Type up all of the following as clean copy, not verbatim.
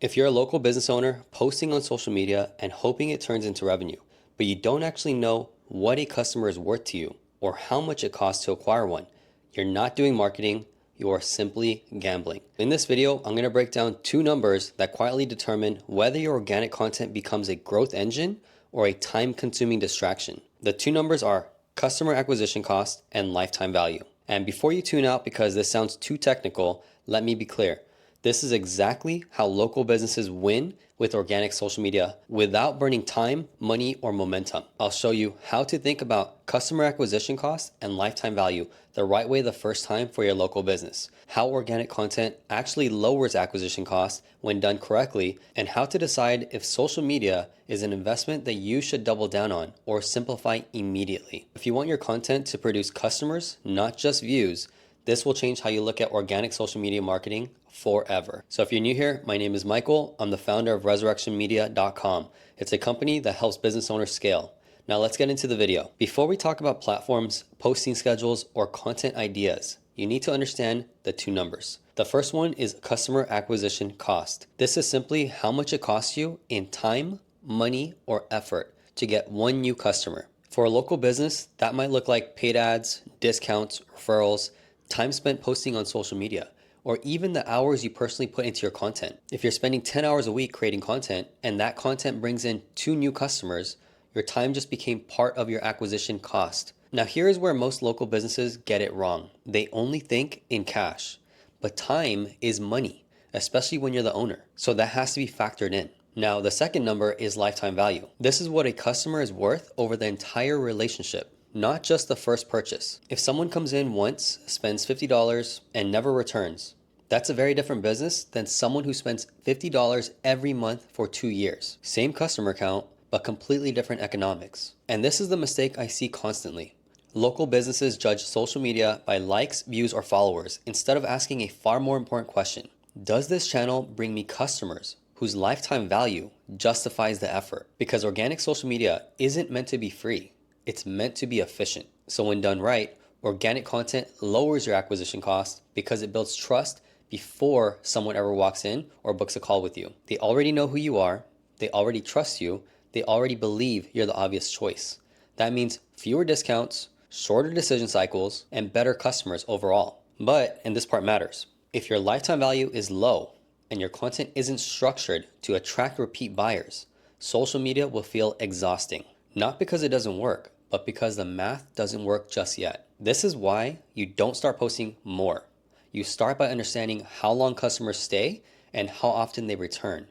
If you're a local business owner posting on social media and hoping it turns into revenue, but you don't actually know what a customer is worth to you or how much it costs to acquire one, you're not doing marketing, you are simply gambling. In this video, I'm going to break down two numbers that quietly determine whether your organic content becomes a growth engine or a time-consuming distraction. The two numbers are customer acquisition cost and lifetime value. And before you tune out because this sounds too technical, let me be clear. This is exactly how local businesses win with organic social media without burning time, money, or momentum. I'll show you how to think about customer acquisition costs and lifetime value the right way the first time for your local business, how organic content actually lowers acquisition costs when done correctly, and how to decide if social media is an investment that you should double down on or simplify immediately. If you want your content to produce customers, not just views, this will change how you look at organic social media marketing forever. So if you're new here, my name is Michael. I'm the founder of ResurreccionMedia.com. It's a company that helps business owners scale. Now let's get into the video. Before we talk about platforms, posting schedules, or content ideas, you need to understand the two numbers. The first one is customer acquisition cost. This is simply how much it costs you in time, money, or effort to get one new customer. For a local business, that might look like paid ads, discounts, referrals, time spent posting on social media, or even the hours you personally put into your content. If you're spending 10 hours a week creating content and that content brings in 2 new customers, your time just became part of your acquisition cost. Now here is where most local businesses get it wrong. They only think in cash, but time is money, especially when you're the owner. So that has to be factored in. Now the second number is lifetime value. This is what a customer is worth over the entire relationship, not just the first purchase. If someone comes in once, spends $50 and never returns, that's a very different business than someone who spends $50 every month for 2 years. Same customer count, but completely different economics. And this is the mistake I see constantly. Local businesses judge social media by likes, views, or followers instead of asking a far more important question. Does this channel bring me customers whose lifetime value justifies the effort? Because organic social media isn't meant to be free. It's meant to be efficient. So when done right, organic content lowers your acquisition cost because it builds trust before someone ever walks in or books a call with you. They already know who you are. They already trust you. They already believe you're the obvious choice. That means fewer discounts, shorter decision cycles, and better customers overall. But, and this part matters, if your lifetime value is low and your content isn't structured to attract repeat buyers, social media will feel exhausting. Not because it doesn't work, but because the math doesn't work just yet. This is why you don't start posting more. You start by understanding how long customers stay and how often they return,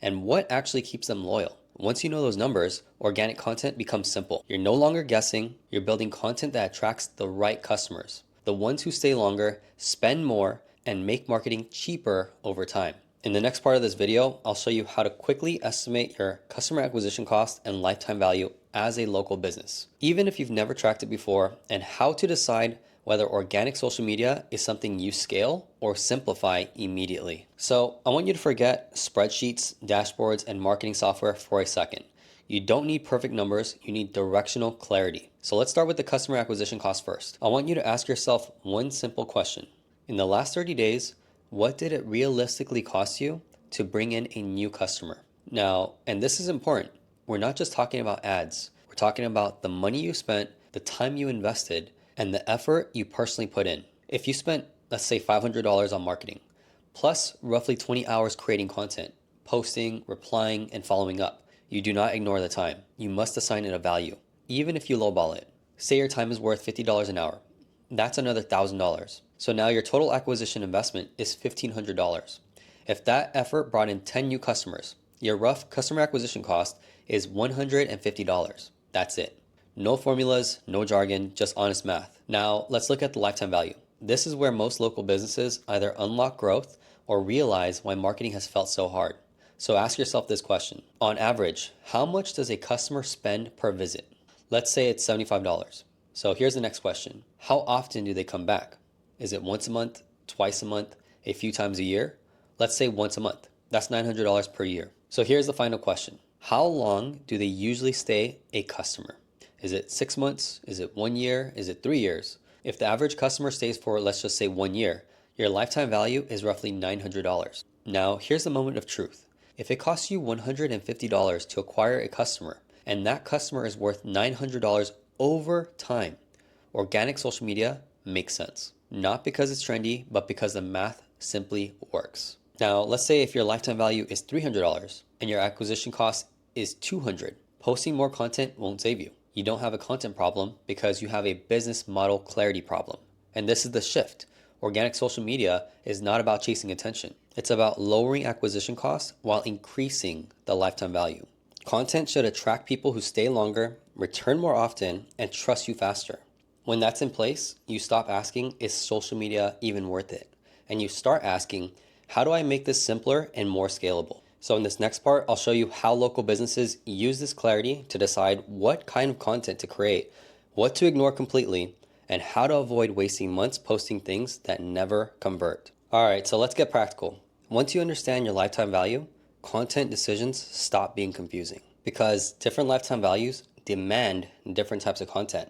and what actually keeps them loyal. Once you know those numbers, organic content becomes simple. You're no longer guessing, you're building content that attracts the right customers, the ones who stay longer, spend more, and make marketing cheaper over time. In the next part of this video, I'll show you how to quickly estimate your customer acquisition cost and lifetime value as a local business, even if you've never tracked it before, and how to decide whether organic social media is something you scale or simplify immediately. So I want you to forget spreadsheets, dashboards, and marketing software for a second. You don't need perfect numbers, you need directional clarity. So let's start with the customer acquisition cost first. I want you to ask yourself one simple question. In the last 30 days, what did it realistically cost you to bring in a new customer? Now, and this is important, we're not just talking about ads. We're talking about the money you spent, the time you invested, and the effort you personally put in. If you spent, let's say $500 on marketing, plus roughly 20 hours creating content, posting, replying, and following up, you do not ignore the time. You must assign it a value, even if you lowball it. Say your time is worth $50 an hour. That's another $1,000. So now your total acquisition investment is $1,500. If that effort brought in 10 new customers, your rough customer acquisition cost is $150. That's it. No formulas, no jargon, just honest math. Now let's look at the lifetime value. This is where most local businesses either unlock growth or realize why marketing has felt so hard. So ask yourself this question. On average, how much does a customer spend per visit? Let's say it's $75. So here's the next question. How often do they come back? Is it once a month, twice a month, a few times a year? Let's say once a month. That's $900 per year. So here's the final question. How long do they usually stay a customer? Is it 6 months? Is it 1 year? Is it 3 years? If the average customer stays for, let's just say 1 year, your lifetime value is roughly $900. Now, here's the moment of truth. If it costs you $150 to acquire a customer and that customer is worth $900 over time, organic social media makes sense. Not because it's trendy, but because the math simply works. Now, let's say if your lifetime value is $300 and your acquisition cost is $200. Posting more content won't save you. You don't have a content problem because you have a business model clarity problem. And this is the shift. Organic social media is not about chasing attention. It's about lowering acquisition costs while increasing the lifetime value. Content should attract people who stay longer, return more often, and trust you faster. When that's in place, you stop asking, is social media even worth it? And you start asking, how do I make this simpler and more scalable? So in this next part, I'll show you how local businesses use this clarity to decide what kind of content to create, what to ignore completely, and how to avoid wasting months posting things that never convert. All right, so let's get practical. Once you understand your lifetime value, content decisions stop being confusing because different lifetime values demand different types of content.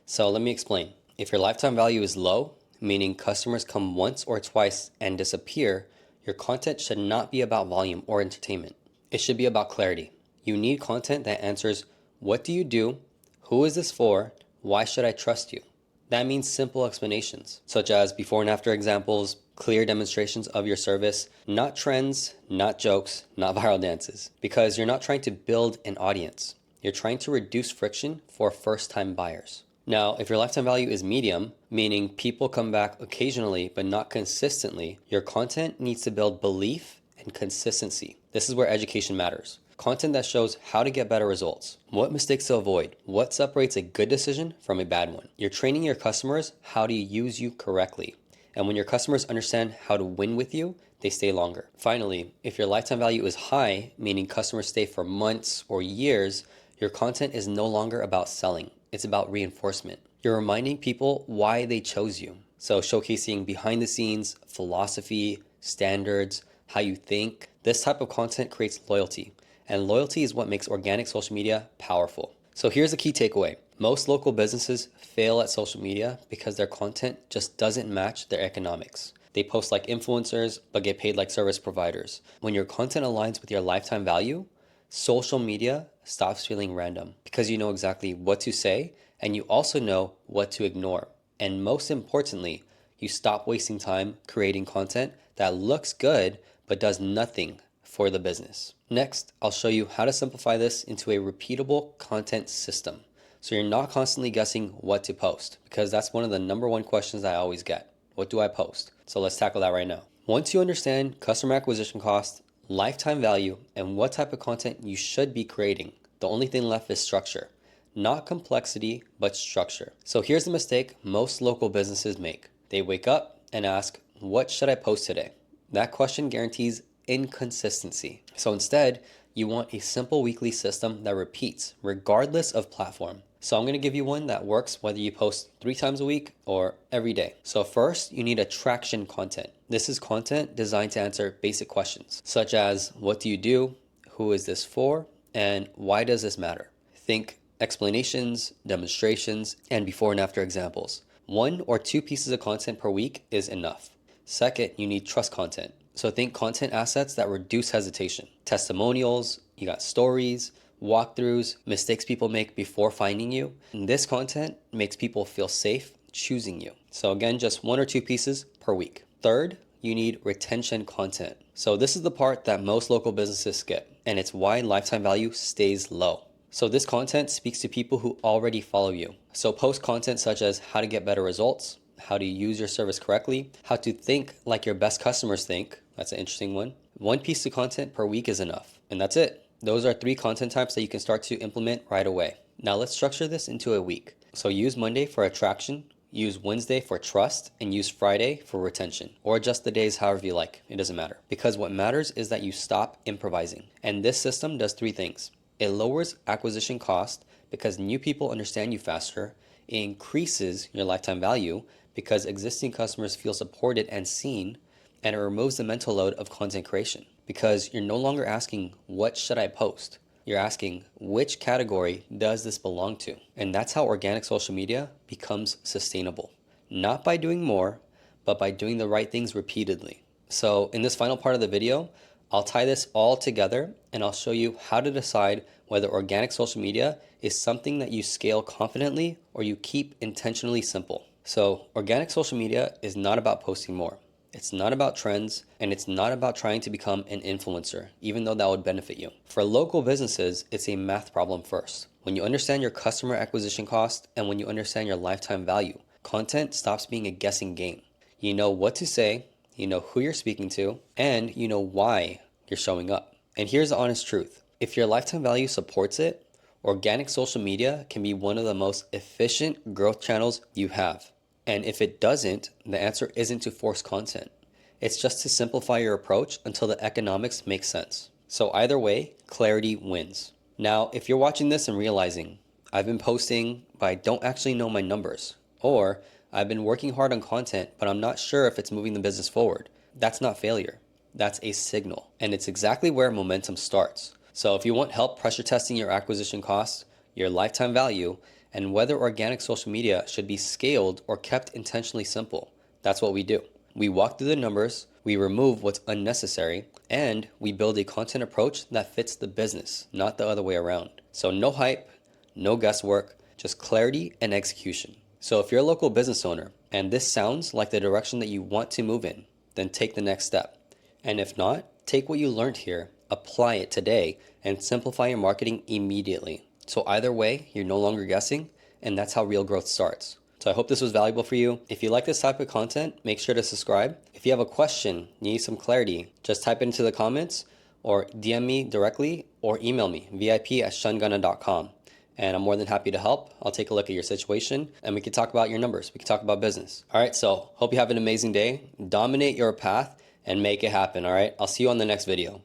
So let me explain. If your lifetime value is low, meaning customers come once or twice and disappear, your content should not be about volume or entertainment. It should be about clarity. You need content that answers, what do you do? Who is this for? Why should I trust you? That means simple explanations, such as before and after examples, clear demonstrations of your service, not trends, not jokes, not viral dances, because you're not trying to build an audience. You're trying to reduce friction for first-time buyers. Now, if your lifetime value is medium, meaning people come back occasionally but not consistently, your content needs to build belief and consistency. This is where education matters. Content that shows how to get better results, what mistakes to avoid, what separates a good decision from a bad one. You're training your customers how to use you correctly. And when your customers understand how to win with you, they stay longer. Finally, if your lifetime value is high, meaning customers stay for months or years, your content is no longer about selling. It's about reinforcement. You're reminding people why they chose you. So showcasing behind the scenes, philosophy, standards, how you think. This type of content creates loyalty. And loyalty is what makes organic social media powerful. So here's the key takeaway. Most local businesses fail at social media because their content just doesn't match their economics. They post like influencers, but get paid like service providers. When your content aligns with your lifetime value, social media stops feeling random because you know exactly what to say and you also know what to ignore. And most importantly, you stop wasting time creating content that looks good but does nothing for the business. Next, I'll show you how to simplify this into a repeatable content system. So you're not constantly guessing what to post because that's one of the number one questions I always get. What do I post? So let's tackle that right now. Once you understand customer acquisition cost, lifetime value, and what type of content you should be creating, the only thing left is structure. Not complexity, but structure. So here's the mistake most local businesses make. They wake up and ask, what should I post today? That question guarantees inconsistency. So instead, you want a simple weekly system that repeats regardless of platform. So I'm going to give you one that works whether you post 3 times a week or every day. So first, you need attraction content. This is content designed to answer basic questions, such as what do you do, who is this for, and why does this matter? Think explanations, demonstrations, and before and after examples. 1 or 2 pieces of content per week is enough. Second, you need trust content. So think content assets that reduce hesitation. Testimonials, you got stories, walkthroughs, mistakes people make before finding you. And this content makes people feel safe choosing you. So again, just 1 or 2 pieces per week. Third, you need retention content. So this is the part that most local businesses skip, and it's why lifetime value stays low. So this content speaks to people who already follow you. So post content such as how to get better results, how to use your service correctly, how to think like your best customers think. That's an interesting one. 1 piece of content per week is enough. And that's it. Those are 3 content types that you can start to implement right away. Now let's structure this into a week. So use Monday for attraction, use Wednesday for trust, and use Friday for retention. Or adjust the days however you like. It doesn't matter. Because what matters is that you stop improvising. And this system does 3 things. It lowers acquisition cost because new people understand you faster. It increases your lifetime value because existing customers feel supported and seen, and it removes the mental load of content creation because you're no longer asking, what should I post? You're asking, which category does this belong to? And that's how organic social media becomes sustainable. Not by doing more, but by doing the right things repeatedly. So in this final part of the video, I'll tie this all together and I'll show you how to decide whether organic social media is something that you scale confidently or you keep intentionally simple. So, organic social media is not about posting more. It's not about trends, and it's not about trying to become an influencer, even though that would benefit you. For local businesses, it's a math problem first. When you understand your customer acquisition cost and when you understand your lifetime value, content stops being a guessing game. You know what to say, you know who you're speaking to, and you know why you're showing up. And here's the honest truth. If your lifetime value supports it, organic social media can be one of the most efficient growth channels you have. And if it doesn't, the answer isn't to force content. It's just to simplify your approach until the economics make sense. So either way, clarity wins. Now, if you're watching this and realizing, I've been posting, but I don't actually know my numbers, or I've been working hard on content, but I'm not sure if it's moving the business forward, that's not failure. That's a signal. And it's exactly where momentum starts. So if you want help pressure testing your acquisition costs, your lifetime value, and whether organic social media should be scaled or kept intentionally simple, that's what we do. We walk through the numbers, we remove what's unnecessary, and we build a content approach that fits the business, not the other way around. So no hype, no guesswork, just clarity and execution. So if you're a local business owner and this sounds like the direction that you want to move in, then take the next step. And if not, take what you learned here, apply it today, and simplify your marketing immediately. So either way, you're no longer guessing, and that's how real growth starts. So I hope this was valuable for you. If you like this type of content, make sure to subscribe. If you have a question, need some clarity, just type it into the comments or DM me directly or email me, vip@shungana.com. And I'm more than happy to help. I'll take a look at your situation and we can talk about your numbers. We can talk about business. All right, so hope you have an amazing day. Dominate your path and make it happen, all right? I'll see you on the next video.